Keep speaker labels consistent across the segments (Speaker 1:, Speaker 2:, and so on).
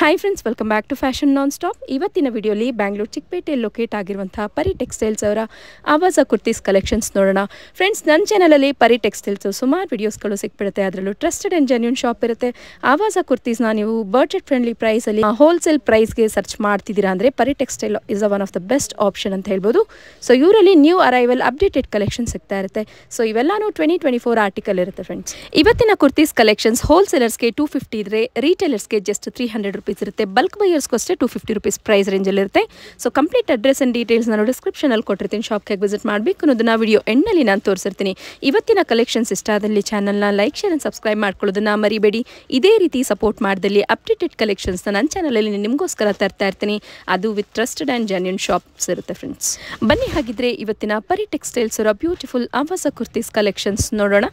Speaker 1: Hi friends, welcome back to fashion non stop. ಇವತ್ತಿನ ವಿಡಿಯೋಲಿ ಬ್ಯಾಂಗ್ಳೂರು ಚಿಕ್ಕಪೇಟೆಯಲ್ಲಿ ಲೊಕೇಟ್ ಆಗಿರುವಂತಹ ಪರಿ ಟೆಕ್ಸ್ಟೈಲ್ಸ್ ಅವರ ಆವಾಜ ಕುರ್ತೀಸ್ ಕಲೆಕ್ಷನ್ಸ್ ನೋಡೋಣ. ಫ್ರೆಂಡ್ಸ್, ನನ್ನ ಚಾನಲಲ್ಲಿ ಪರಿ ಟೆಕ್ಸ್ಟೈಲ್ಸ್ ಸುಮಾರು ವಿಡಿಯೋಸ್ಗಳು ಸಿಕ್ಬಿಡುತ್ತೆ. ಅದರಲ್ಲೂ ಟ್ರಸ್ಟೆಡ್ ಆ್ಯಂಡ್ ಜೆನ್ಯೂನ್ ಶಾಪ್ ಇರುತ್ತೆ. ಆವಾಜ ಕುರ್ತೀಸ್ನ ನೀವು ಬಡ್ಜೆಟ್ ಫ್ರೆಂಡ್ಲಿ ಪ್ರೈಸಲ್ಲಿ ಹೋಲ್ಸೇಲ್ ಪ್ರೈಸ್ಗೆ ಸರ್ಚ್ ಮಾಡ್ತಿದ್ದೀರಾ ಅಂದರೆ ಪರಿ textile is one of the best option ಅಂತ ಹೇಳ್ಬೋದು. ಸೊ ಇವರಲ್ಲಿ ನ್ಯೂ ಅರೈವಲ್ ಅಪ್ಡೇಟೆಡ್ ಕಲೆಕ್ಷನ್ ಸಿಗ್ತಾ ಇರುತ್ತೆ. ಸೊ ಇವೆಲ್ಲಾನು 2024 ಆರ್ಟಿಕಲ್ ಇರುತ್ತೆ ಫ್ರೆಂಡ್ಸ್. ಇವತ್ತಿನ ಕುರ್ತೀಸ್ ಕಲೆಕ್ಷನ್ಸ್ ಹೋಲ್ಸೇಲರ್ಸ್ಗೆ 250 ಇದ್ರೆ, ರೀಟೇಲರ್ಸ್ಗೆ ಜಸ್ಟ್ 300 ರೂಪೀಸ್ ಇರುತ್ತೆ. ಬಲ್ಕ್ ಬೈಯರ್ಸ್ಗೂ ಅಷ್ಟೇ 250 ರೂಪೀಸ್ ಪ್ರೈಸ್ ರೇಂಜಲ್ಲಿ ಇರುತ್ತೆ. So complete address and details ನಾನು ಡಿಸ್ಕ್ರಿಪ್ಷನಲ್ಲಿ ಕೊಟ್ಟಿರ್ತೀನಿ. ಶಾಪ್ಗೆ ವಿಸಿಟ್ ಮಾಡಬೇಕು ಅನ್ನೋದನ್ನ ವಿಡಿಯೋ ಎಂಡ್ನಲ್ಲಿ ನಾನು ತೋರಿಸಿರ್ತೀನಿ. ಇವತ್ತಿನ ಕಲೆಕ್ಷನ್ಸ್ ಇಷ್ಟ ಆದಲ್ಲಿ ಚಾನಲ್ನ ಲೈಕ್, ಶೇರ್ ಆ್ಯಂಡ್ ಸಬ್ಸ್ಕ್ರೈಬ್ ಮಾಡ್ಕೊಳ್ಳೋದನ್ನ ಮರಿಬೇಡಿ. ಇದೇ ರೀತಿ ಸಪೋರ್ಟ್ ಮಾಡಿದಲ್ಲಿ ಅಪ್ಡೇಟೆಡ್ ಕಲೆಕ್ಷನ್ಸ್ನ ನನ್ನ ಚಾನಲಲ್ಲಿ ನಿಮಗೋಸ್ಕರ ತರ್ತಾ ಇರ್ತೀನಿ. ಅದು with trusted and genuine shops ಇರುತ್ತೆ ಫ್ರೆಂಡ್ಸ್. ಬನ್ನಿ ಹಾಗಿದ್ರೆ ಇವತ್ತಿನ ಪರಿ ಟೆಕ್ಸ್ಟೈಲ್ಸ್ ಅವರ ಬ್ಯೂಟಿಫುಲ್ ಆವಾಜ ಕುರ್ತೀಸ್ ಕಲೆಕ್ಷನ್ಸ್ ನೋಡೋಣ.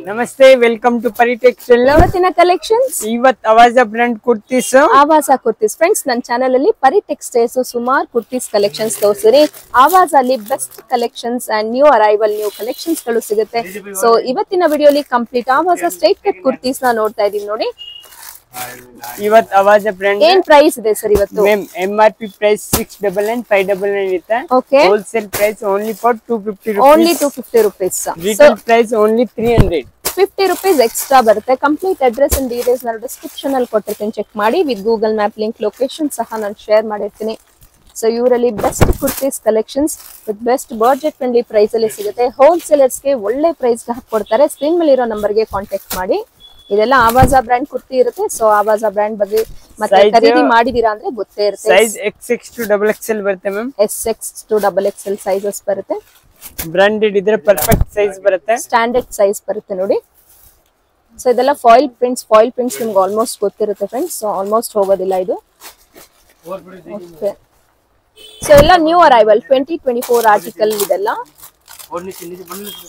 Speaker 2: ನಮಸ್ತೆ, ವೆಲ್ಕಮ್ ಟು ಪರಿ ಟೆಕ್ಸ್ಟೈಲ್.
Speaker 1: ಇವತ್ತಿನ ಕಲೆಕ್ಷನ್ಸ್
Speaker 2: ಇವತ್ತು ಆವಾಜ ಬ್ರ್ಯಾಂಡ್ ಕುರ್ತೀಸ್.
Speaker 1: ಆವಾಜ ಕುರ್ತೀಸ್ ಫ್ರೆಂಡ್ಸ್, ನನ್ನ ಚಾನಲ್ ಅಲ್ಲಿ ಪರಿ ಟೆಕ್ಸ್ಟೈಲ್ಸ್ ಸುಮಾರು ಕುರ್ತೀಸ್ ಕಲೆಕ್ಷನ್ಸ್ ತೋರಿಸಿರಿ. ಆವಾಜ್ ಅಲ್ಲಿ best collections and new arrival new collections ಗಳು ಸಿಗುತ್ತೆ. ಸೊ ಇವತ್ತಿನ ವಿಡಿಯೋಲಿ complete Awaaz straight cut kurtis ನ ನೋಡ್ತಾ ಇದೀವಿ ನೋಡಿ.
Speaker 2: ಇವತ್ತು ಆವಾಜ ಬ್ರ್ಯಾಂಡ್
Speaker 1: ಏನ್ ಪ್ರೈಸ್ ಇದೆ ಸರ್ ಇವತ್ತು?
Speaker 2: ಮ್ಯಾಮ್ MRP ಪ್ರೈಸ್ 699 599 ಇರುತ್ತೆ.
Speaker 1: Okay,
Speaker 2: wholesale price only for 250 rupees.
Speaker 1: Only 250 rupees.
Speaker 2: Retail price only 300.
Speaker 1: 50 rupees extra ಬರುತ್ತೆ. ಕಂಪ್ಲೀಟ್ ಅಡ್ರೆಸ್ ಅಂಡ್ ಡೀಟೇಲ್ಸ್ ನಾನು ಡಿಸ್ಕ್ರಿಪ್ಷನ್ ಅಲ್ಲಿ ಕೊಟ್ಟಿರ್ತೀನಿ, ಚೆಕ್ ಮಾಡಿ. With Google map link, location ಸಹ ನಾನು ಶೇರ್ ಮಾಡಿರ್ತೀನಿ. ಸೊ ಇವರಲ್ಲಿ best kurtis collections with best budget friendly price ಅಲ್ಲಿ ಸಿಗುತ್ತೆ. ಹೋಲ್ಸೇಲರ್ಸ್ಗೆ ಒಳ್ಳೆ ಪ್ರೈಸ್ ಹಾಕೊಡ್ತಾರೆ. ಸ್ಕ್ರೀನ್ ಮೇಲೆ ಇರೋ ನಂಬರ್ಗೆ ಕಾಂಟ್ಯಾಕ್ಟ್ ಮಾಡಿ. ಇದೆಲ್ಲ ಆವಾಜ ಬ್ರ್ಯಾಂಡ್ ಕುರ್ತಿ ಇರುತ್ತೆ. ಸೊ ಆವಾಜ ಬ್ರ್ಯಾಂಡ್ ಬಗ್ಗೆ ಮತ್ತೆ ಖರೀದಿ ಮಾಡಿದೀರಾ ಅಂದ್ರೆ ಗೊತ್ತೇ ಇರುತ್ತೆ.
Speaker 2: ಸೈಜ್ XX to XXL ಬರುತ್ತೆ ma'am.
Speaker 1: SX to XXL sizes ಬರುತ್ತೆ.
Speaker 2: ಬ್ರಾಂಡೆಡ್ ಇದ್ರೆ ಪರ್ಫೆಕ್ಟ್ ಸೈಜ್ ಬರುತ್ತೆ.
Speaker 1: ಸ್ಟ್ಯಾಂಡರ್ಡ್ ಸೈಜ್ ಬರುತ್ತೆ ನೋಡಿ. ಸೊ ಇದೆಲ್ಲ ಫಾಯಿಲ್ ಪ್ರಿಂಟ್ಸ್ ನಿಮ್ಗೆ ಆಲ್ಮೋಸ್ಟ್ ಗೊತ್ತಿರುತ್ತೆ ಫ್ರೆಂಡ್ಸ್. ಸೊ ಆಲ್ಮೋಸ್ಟ್ ಹೋಗೋದಿಲ್ಲ ಇದು. ಓಕೆ, ಸೊ ಎಲ್ಲ ನ್ಯೂ ಅರೈವಲ್ 2024 ಆರ್ಟಿಕಲ್ ಇದೆಲ್ಲ.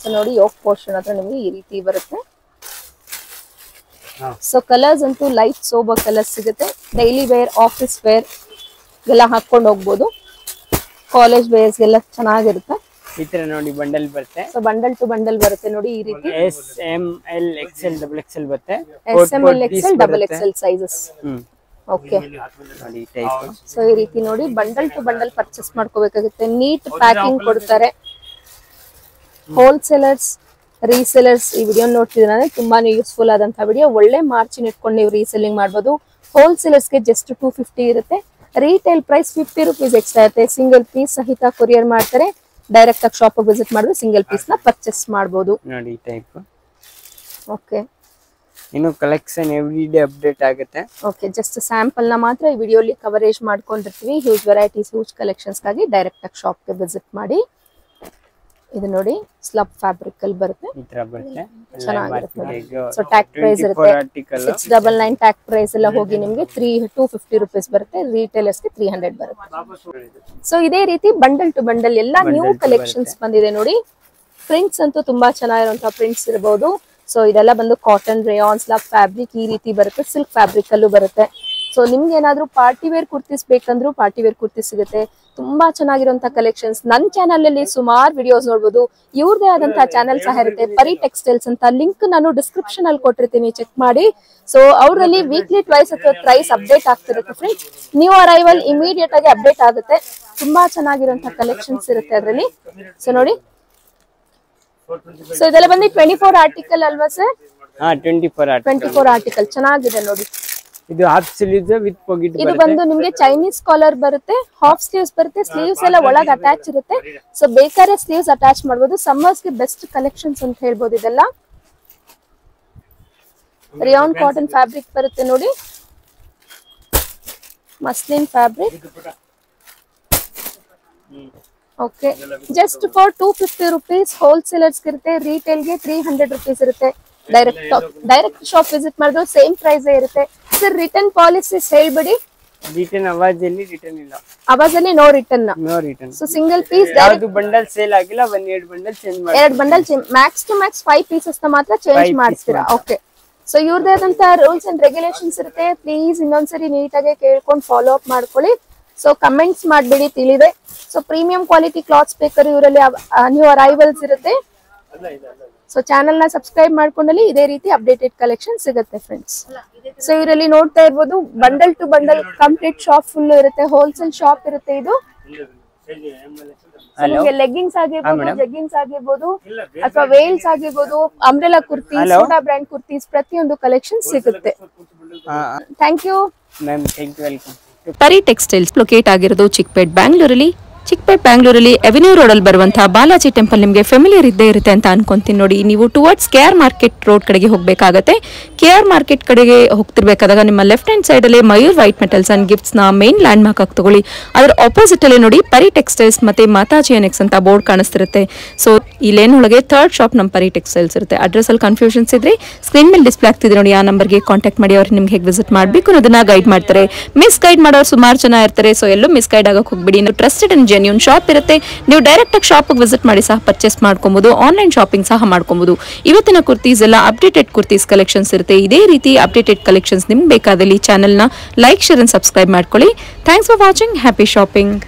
Speaker 1: ಸೊ ನೋಡಿ, ಯೋಕ್ ಪೋರ್ಷನ್ ಹತ್ರ ನಿಮ್ಗೆ ಈ ರೀತಿ ಬರುತ್ತೆ. ಸೊ ಕಲರ್ಸ್ ಅಂತೂ ಲೈಟ್ ಸೋಬರ್ ಕಲರ್ಸ್ ಸಿಗುತ್ತೆ. ಡೈಲಿ ವೇರ್, ಆಫೀಸ್ ವೇರ್ ಎಲ್ಲ ಹಾಕೊಂಡು ಹೋಗ್ಬೋದು. ಕಾಲೇಜ್ ವೇರ್ಸ್ ಎಲ್ಲ ಚೆನ್ನಾಗಿರುತ್ತೆ.
Speaker 2: ಈ ತರ ನೋಡಿ ಬಂಡಲ್ ಬರುತ್ತೆ.
Speaker 1: ಸೊ ಬಂಡಲ್ ಟು ಬಂಡಲ್ ಬರುತ್ತೆ ನೋಡಿ ಈ ರೀತಿ.
Speaker 2: SML XL XXL ಬರುತ್ತೆ.
Speaker 1: SML XL XXL sizes. Okay, so ಈ ರೀತಿ ನೋಡಿ ಬಂಡಲ್ ಟು ಬಂಡಲ್ ಪರ್ಚೇಸ್ ಮಾಡ್ಕೋಬೇಕಾಗುತ್ತೆ. ನೀಟ್ ಪ್ಯಾಕಿಂಗ್ ಕೊಡ್ತಾರೆ. ಹೋಲ್ಸೇಲರ್ಸ್, ರೀಸೆಲರ್ಸ್ ಈ ವಿಡಿಯೋ ನೋಡ್ತಿದ್ರೆ ತುಂಬಾನೇ ಯೂಸ್ಫುಲ್ ಆದಂತಹ ವಿಡಿಯೋ. ಒಳ್ಳೆ ಮಾರ್ಜಿನ್ ಇಟ್ಕೊಂಡು ನೀವು ರೀಸೆಲ್ಲಿಂಗ್ ಮಾಡಬಹುದು. ಹೋಲ್ಸೇಲರ್ಸ್ಗೆ ಜಸ್ಟ್ 250 ಇರುತ್ತೆ. ರೀಟೇಲ್ ಪ್ರೈಸ್ 50 ರೂಪೀಸ್ ಎಕ್ಸ್ಟ್ರಾ ಇರುತ್ತೆ. ಸಿಂಗಲ್ ಪೀಸ್ ಸಹಿತ ಕೊರಿಯರ್ ಮಾಡ್ತಾರೆ. ಡೈರೆಕ್ಟ್ ಆಗಿ ಶಾಪ್ ವಿಸಿಟ್ ಮಾಡಿದ್ರೆ ಸಿಂಗಲ್ ಪೀಸ್ ನ ಪರ್ಚೇಸ್ ಮಾಡಬಹುದು
Speaker 2: ನೋಡಿ ಟೈಪ್.
Speaker 1: ಓಕೆ,
Speaker 2: ಇನ್ನು ಕಲೆಕ್ಷನ್ ಎವ್ರಿ ಡೇ ಅಪ್ಡೇಟ್ ಆಗುತ್ತೆ.
Speaker 1: ಓಕೆ, ಜಸ್ಟ್ ಸ್ಯಾಂಪಲ್ ನ ಮಾತ್ರ ಈ ವಿಡಿಯೋಲಿ ಕವರೇಜ್ ಮಾಡ್ಕೊಂಡಿರ್ತೀವಿ. ಹ್ಯೂಜ್ ವೆರೈಟೀಸ್, ಹ್ಯೂಜ್ ಕಲೆಕ್ಷನ್ಸ್ ಗಾಗಿ ಡೈರೆಕ್ಟ್ ಆಗಿ ಶಾಪ್ ಗೆ ವಿಸಿಟ್ ಮಾಡಿ. ಇದು ನೋಡಿ ಸ್ಲಬ್ ಫ್ಯಾಬ್ರಿಕ್ ಅಲ್ಲಿ ಬರುತ್ತೆ.
Speaker 2: ಈ ತರ ಬರುತ್ತೆ.
Speaker 1: ಚೆನ್ನಾಗಿರುತ್ತೆ. ಸೊ ಟ್ಯಾಗ್ ಪ್ರೈಸ್ ಇರುತ್ತೆ 699. ಟ್ಯಾಗ್ ಪ್ರೈಸ್ ಎಲ್ಲ ಹೋಗಿ ನಿಮ್ಗೆ 250 ರೂಪೀಸ್ ಬರುತ್ತೆ. ರೀಟೇಲರ್ಸ್ಗೆ 300 ಬರುತ್ತೆ. ಸೊ ಇದೇ ರೀತಿ ಬಂಡಲ್ ಟು ಬಂಡಲ್ ಎಲ್ಲ ನ್ಯೂ ಕಲೆಕ್ಷನ್ಸ್ ಬಂದಿದೆ ನೋಡಿ. ಪ್ರಿಂಟ್ಸ್ ಅಂತೂ ತುಂಬಾ ಚೆನ್ನಾಗಿರುವಂತಹ ಪ್ರಿಂಟ್ಸ್ ಇರಬಹುದು. ಸೊ ಇದೆಲ್ಲ ಬಂದು ಕಾಟನ್, ರೇಯಾನ್, ಸ್ಲಬ್ ಫ್ಯಾಬ್ರಿಕ್ ಈ ರೀತಿ ಬರುತ್ತೆ. ಸಿಲ್ಕ್ ಫ್ಯಾಬ್ರಿಕ್ ಅಲ್ಲೂ ಬರುತ್ತೆ. ಸೊ ನಿಮ್ಗೆ ಏನಾದ್ರು ಪಾರ್ಟಿ ವೇರ್ ಕುರ್ತೀಸ್ ಬೇಕಂದ್ರೂ ಪಾರ್ಟಿ ವೇರ್ ಕುರ್ತೀಸ್ ಸಿಗುತ್ತೆ. ತುಂಬಾ ಚೆನ್ನಾಗಿರುವಂತಹ ಕಲೆಕ್ಷನ್ಸ್. ನನ್ನ ಚಾನಲ್ ಅಲ್ಲಿ ಸುಮಾರು ವಿಡಿಯೋಸ್ ನೋಡಬಹುದು. ಇವ್ರದೇ ಆದಂತಹ ಚಾನಲ್ ಸಹ ಇರುತ್ತೆ, ಪರಿ ಟೆಕ್ಸ್ಟೈಲ್ಸ್ ಅಂತ. ಲಿಂಕ್ ನಾನು ಡಿಸ್ಕ್ರಿಪ್ಷನ್ ಅಲ್ಲಿ ಕೊಟ್ಟಿರ್ತೀನಿ, ಚೆಕ್ ಮಾಡಿ. ಸೊ ಅವರಲ್ಲಿ ವೀಕ್ಲಿ ಟ್ವೈಸ್ ಅಥವಾ ಪ್ರೈಸ್ ಅಪ್ಡೇಟ್ ಆಗ್ತಿರುತ್ತೆ ಫ್ರೆಂಡ್ಸ್. ನ್ಯೂ ಅರೈವಲ್ ಇಮಿಡಿಯೇಟ್ ಆಗಿ ಅಪ್ಡೇಟ್ ಆಗುತ್ತೆ. ತುಂಬಾ ಚೆನ್ನಾಗಿರುವಂತಹ ಕಲೆಕ್ಷನ್ಸ್ ಇರುತ್ತೆ ಅದರಲ್ಲಿ. ಸೊ ನೋಡಿ, ಸೊ ಇದೆಲ್ಲ ಬಂದು 24 ಆರ್ಟಿಕಲ್ ಅಲ್ವಾ ಸರ್? 24 ಆರ್ಟಿಕಲ್ ಚೆನ್ನಾಗಿದೆ ನೋಡಿ.
Speaker 2: ಇದು ಹಾಫ್ ಸ್ಲೀವ್ಸ್ ವಿತ್ ಪಾಕೆಟ್
Speaker 1: ಇದು ಬಂದು ನಿಮ್ಗೆ ಚೈನೀಸ್ ಕಾಲರ್ ಬರುತ್ತೆ, ಹಾಫ್ ಸ್ಲೀವ್ಸ್ ಬರುತ್ತೆ. ಸ್ಲೀವ್ಸ್ ಎಲ್ಲ ಒಳಗೆ ಅಟ್ಯಾಚ್ ಇರುತ್ತೆ. ಸೊ ಬೇಕಾದ್ರೆ ಸ್ಲೀವ್ಸ್ ಅಟ್ಯಾಚ್ ಮಾಡಬಹುದು. ಸಮ್ಮರ್ಸ್ ಗೆ ಬೆಸ್ಟ್ ಕಲೆಕ್ಷನ್ಸ್ ಅಂತ ಹೇಳ್ಬೋದು. ಇದೆಲ್ಲ ರಿಯಾನ್ ಕಾಟನ್ ಫ್ಯಾಬ್ರಿಕ್ ಬರುತ್ತೆ ನೋಡಿ. Muslin fabric. Okay, just for 250 rupees wholesalers ಇರುತ್ತೆ. ರಿಟೇಲ್ ಗೆ 300 ರೂಪೀಸ್ ಇರುತ್ತೆ. ಡೈರೆಕ್ಟ್ ಶಾಪ್ ವಿಸಿಟ್ ಮಾಡಿದ್ರು ಸೇಮ್ ಪ್ರೈಸ್ ಇರುತ್ತೆ. ಸರ್ ರಿಟರ್ನ್ ಪಾಲಿಸೀಸ್ ಹೇಳ್ಬಿಡಿ.
Speaker 2: ರಿಟರ್ನ್ ಆವಾಜಲ್ಲಿ ರಿಟರ್ನ್ ಇಲ್ಲ.
Speaker 1: ಆವಾಜಲ್ಲಿ no return. So single piece
Speaker 2: ಯಾವುದು ಬಂಡಲ್ ಸೇಲ್ ಆಗಿಲ್ಲ 1-2 ಬಂಡಲ್ ಚೇಂಜ್ ಮಾಡಿ.
Speaker 1: 2 bundle max to max 5 pieces ನ ಮಾತ್ರ ಚೇಂಜ್ ಮಾಡ್ತೀರಾ. ಓಕೆ, ಸೊ ಇವ್ರದೇ ಆದಂತ ರೂಲ್ಸ್ ಅಂಡ್ ರೆಗ್ಯುಲೇಷನ್ಸ್ ಇರುತ್ತೆ. ಪ್ಲೀಸ್ ಇನ್ನೊಂದ್ಸರಿ ನೀಟಾಗಿ ಕೇಳ್ಕೊಂಡು ಫಾಲೋ ಅಪ್ ಮಾಡ್ಕೊಳ್ಳಿ. ಸೊ ಕಮೆಂಟ್ಸ್ ಮಾಡ್ಬೇಡಿ, ತಿಳಿದೆ. ಸೊ ಪ್ರೀಮಿಯಂ ಕ್ವಾಲಿಟಿ ಕ್ಲಾತ್ಸ್ ಬೇಕಾದ್ರೆ ಇವರಲ್ಲಿ ನ್ಯೂ ಅರೈವಲ್ಸ್ ಇರುತ್ತೆ. ಸೊ ಚಾನೆಲ್ ನ ಸಬ್ಸ್ಕ್ರೈಬ್ ಮಾಡ್ಕೊಂಡಲ್ಲಿ ಇದೇ ರೀತಿ ಅಪ್ಡೇಟೆಡ್ ಕಲೆಕ್ಷನ್ ಸಿಗುತ್ತೆ ಫ್ರೆಂಡ್ಸ್. ಸೊ ಇದರಲ್ಲಿ ನೋಡ್ತಾ ಇರ್ಬೋದು bundle to bundle complete shop full ಇರುತ್ತೆ, ಹೋಲ್ಸೇಲ್ ಶಾಪ್ ಇರುತ್ತೆ ಇದು. ನಿಮಗೆ ಲೆಗ್ಗಿಂಗ್ಸ್ ಆಗಿರ್ಬೋದು, ಜಗ್ಗಿಂಗ್ಸ್ ಆಗಿರ್ಬೋದು, ಅಥವಾ ವೇಲ್ಸ್ ಆಗಿರ್ಬೋದು, umbrella kurti, soda brand kurtis ಪ್ರತಿಯೊಂದು ಕಲೆಕ್ಷನ್ ಸಿಗುತ್ತೆ. Thank you
Speaker 2: ma'am, thank you, welcome.
Speaker 1: Pari textiles locate ಆಗಿರೋದು ಚಿಕ್ಪೇಟ್ ಬ್ಯಾಂಗ್ಳೂರಲ್ಲಿ. ಚಿಕ್ಪೇಟ್ ಬ್ಯಾಂಗ್ಳೂರಲ್ಲಿ ಅವೆನ್ಯೂ ರೋಡಲ್ಲಿ ಬರುವಂತಹ ಬಾಲಾಜಿ ಟೆಂಪಲ್ ನಿಮಗೆ ಫೆಮಿಲಿಯರ್ ಇದ್ದೇ ಇರುತ್ತೆ ಅಂತ ಅನ್ಕೊಂತೀನಿ ನೋಡಿ. ನೀವು ಟುವರ್ಡ್ಸ್ KR ಮಾರ್ಕೆಟ್ ರೋಡ್ ಕಡೆಗೆ ಹೋಗಬೇಕಾಗತ್ತೆ. KR ಮಾರ್ಕೆಟ್ ಕಡೆಗೆ ಹೋಗ್ತಿರ್ಬೇಕಾದಾಗ ನಿಮ್ಮ ಲೆಫ್ಟ್ ಹ್ಯಾಂಡ್ ಸೈಡ್ ಅಲ್ಲಿ Mayur white metals and gifts ನ ಮೇನ್ ಲ್ಯಾಂಡ್ ಮಾರ್ಕ್ ಆಗಿ ತಗೊಳ್ಳಿ. ಅದರ ಆಪೋಸಿಟ್ ಅಲ್ಲಿ ನೋಡಿ ಪರಿ ಟೆಕ್ಸ್ಟೈಲ್ಸ್ ಮತ್ತೆ ಮಾತಾಜಿ ಎನೆಕ್ಸ್ ಅಂತ ಬೋರ್ಡ್ ಕಾಣಿಸ್ತಿರುತ್ತೆ. ಸೊ ಈ ಲೇನ್ ಒಳಗೆ ಥರ್ಡ್ ಶಾಪ್ ನಮ್ಮ ಪರಿ ಟೆಕ್ಸ್ಟೈಲ್ಸ್ ಇರುತ್ತೆ. ಅಡ್ರೆಸ್ ಅಲ್ಲಿ ಕನ್ಫ್ಯೂಷನ್ಸ್ ಇದ್ರೆ ಸ್ಕ್ರೀನ್ ಮೇಲೆ ಡಿಸ್ಪ್ಲೇ ಆಗ್ತಿದೆ ನೋಡಿ, ಆ ನಂಬರ್ಗೆ ಕಾಂಟ್ಯಾಕ್ಟ್ ಮಾಡಿ. ಅವ್ರಿಗೆ ನಿಮ್ಗೆ ಹೇಗೆ ವಿಸಿಟ್ ಮಾಡಬೇಕು ಅನ್ನೋದನ್ನ ಗೈಡ್ ಮಾಡ್ತಾರೆ. ಮಿಸ್ ಗೈಡ್ ಮಾಡೋರು ಸುಮಾರು ಜನ ಇರ್ತಾರೆ, ಸೊ ಎಲ್ಲೂ ಮಿಸ್ ಗೈಡ್ ಆಗಕ್ಕೆ ಹೋಗ್ಬಿಡಿ. ಟ್ರಸ್ಟೆಡ್ ಅಂಡ್ ಜೆನ್ಯೂನ್ ಶಾಪ್ ಇರುತ್ತೆ. ನೀವು ಡೈರೆಕ್ಟ್ ಆಗಿ ಶಾಪ್ ವಿಸಿಟ್ ಮಾಡಿ ಸಹ ಪರ್ಚೇಸ್ ಮಾಡ್ಕೊಬಹುದು, ಆನ್ಲೈನ್ ಶಾಪಿಂಗ್ ಸಹ ಮಾಡ್ಕೊಬಹುದು. ಇವತ್ತಿನ ಕುರ್ತೀಸ್ ಎಲ್ಲ ಅಪ್ಡೇಟೆಡ್ ಕುರ್ತೀಸ್ ಕಲೆಕ್ಷನ್ಸ್ ಇರುತ್ತೆ. ಇದೇ ರೀತಿ ಅಪ್ಡೇಟೆಡ್ ಕಲೆಕ್ಷನ್ಸ್ ನಿಮ್ಗೆ ಬೇಕಾದಲ್ಲಿ ಚಾನೆಲ್ ನ ಲೈಕ್, ಶೇರ್ ಅಂಡ್ ಸಬ್ಸ್ಕ್ರೈಬ್ ಮಾಡ್ಕೊಳ್ಳಿ. Thanks for watching. Happy shopping.